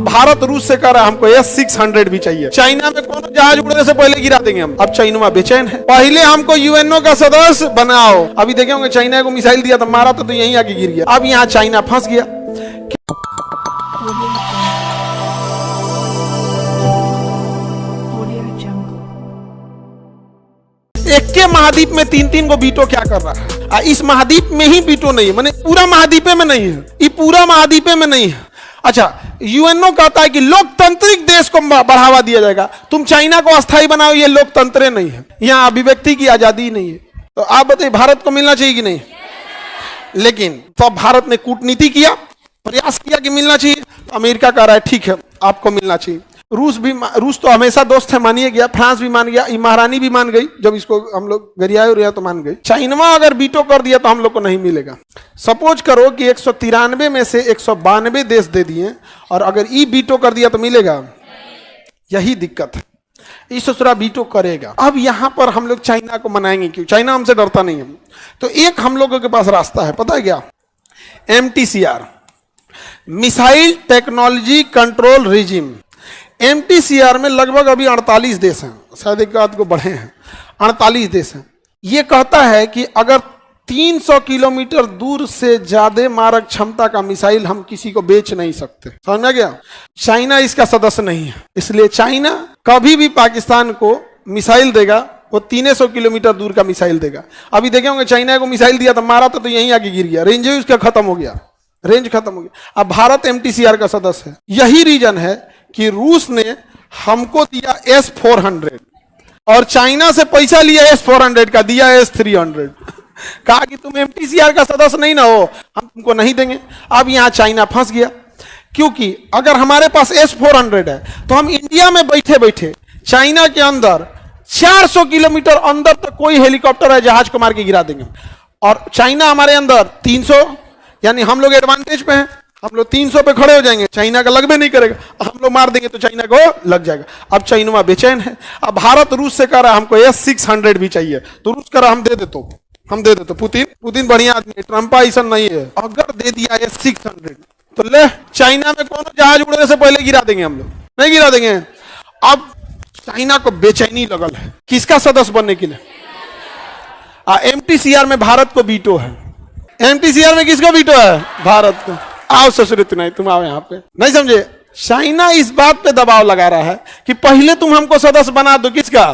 अब भारत रूस से कह रहा है हमको S-600 भी चाहिए। चाइना में कौन जहाज उड़ने से पहले गिरा देंगे हम। अब चाइना बेचैन है, पहले हमको यूएनओ का सदस्य बनाओ। अभी देखे होंगे चाइना को मिसाइल दिया था, मारा तो यहीं आके गिर गया। अब यहाँ चाइना फंस गया। एक के महाद्वीप में तीन तीन को वीटो क्या कर रहा है। इस महाद्वीप में ही वीटो नहीं है, माने पूरा महाद्वीपे में नहीं है, ये पूरा महाद्वीपे में नहीं है। अच्छा, यूएनओ कहता है कि लोकतांत्रिक देश को बढ़ावा दिया जाएगा। तुम चाइना को अस्थायी बनाओ, ये लोकतंत्र नहीं है, यहाँ अभिव्यक्ति की आजादी नहीं है। तो आप बताइए भारत को मिलना चाहिए कि नहीं? लेकिन तो भारत ने कूटनीति किया, प्रयास किया कि मिलना चाहिए। तो अमेरिका कह रहा है ठीक है आपको मिलना चाहिए। रूस तो हमेशा दोस्त है, मानिए गया। फ्रांस भी मान गया, महारानी भी मान गई। जब इसको हम लोग गरियाए उरिया तो मान गई। चाइना अगर वीटो कर दिया तो हम लोग को नहीं मिलेगा। सपोज करो कि 193 में से 192 देश दे दिए और अगर ई वीटो कर दिया तो मिलेगा। यही दिक्कत है, इस ससुरा वीटो करेगा। अब यहां पर हम लोग चाइना को मनाएंगे क्यों? चाइना हमसे डरता नहीं है। तो एक हम लोगों के पास रास्ता है, पता है क्या? MTCR, missile technology control regime. MTCR में लगभग अभी 48 देश हैं, शायद एक आध को बढ़े हैं, 48 देश हैं। ये कहता है कि अगर 300 किलोमीटर दूर से ज्यादा मारक क्षमता का मिसाइल हम किसी को बेच नहीं सकते। समझ में गया? चाइना इसका सदस्य नहीं है, इसलिए चाइना कभी भी पाकिस्तान को मिसाइल देगा वो 300 किलोमीटर दूर का मिसाइल देगा। अभी देखे होंगे चाइना को मिसाइल दिया था, मारा तो यहीं आके गिर गया, रेंज उसका खत्म हो गया, रेंज खत्म हो गया। अब भारत MTCR का सदस्य है। यही रीजन है कि रूस ने हमको दिया S-400 और चाइना से पैसा लिया S-400 का, दिया S-300 कहा कि तुम MTCR का सदस्य नहीं ना हो, हम तुमको नहीं देंगे। अब यहां चाइना फंस गया, क्योंकि अगर हमारे पास S-400 है तो हम इंडिया में बैठे बैठे चाइना के अंदर 400 किलोमीटर अंदर तक कोई हेलीकॉप्टर है जहाज को मार के गिरा देंगे। और चाइना हमारे अंदर 300, यानी हम लोग एडवांटेज पे हैं, हम लोग 300 पे खड़े हो जाएंगे, चाइना का लगभग नहीं करेगा। हम लोग मार देंगे तो चाइना को लग जाएगा। अब चाइना बेचैन है। अब भारत रूस से कह रहा है हमको S-600 भी चाहिए। तो रूस कह रहा हम दे देते। पुतिन बढ़िया आदमी है, ट्रंप ऐसा नहीं है। अगर दे दिया S-600 तो ले चाइना में कौन जहाज उड़ने से पहले गिरा देंगे, हम लोग नहीं गिरा देंगे। अब चाइना को बेचैनी लगल है किसका सदस्य बनने के लिए। MTCR में भारत को वीटो है। MTCR में किसको वीटो है? भारत को। आओ ससुरित नहीं, तुम आओ यहाँ पे। नहीं समझे? चाइना इस बात पे दबाव लगा रहा है कि पहले तुम हमको सदस्य बना दो, किसका?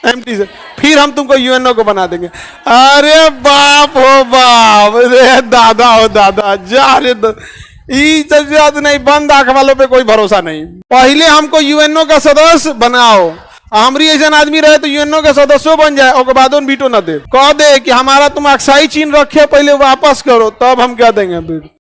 MTCR, फिर हम तुमको UNO को बना देंगे। अरे बाप हो बाप, रे दादा हो दादा, जा रे नहीं, बंद आंख वालों पे कोई भरोसा नहीं। पहले हमको UNO का सदस्य बनाओ, हमारी ऐसा आदमी रहे तो UNO के सदस्य बन जाए और बाद में वीटो न दे। कह दे कि हमारा तुम अक्साई चीन रखे, पहले वापस करो, तब हम क्या देंगे वीटो।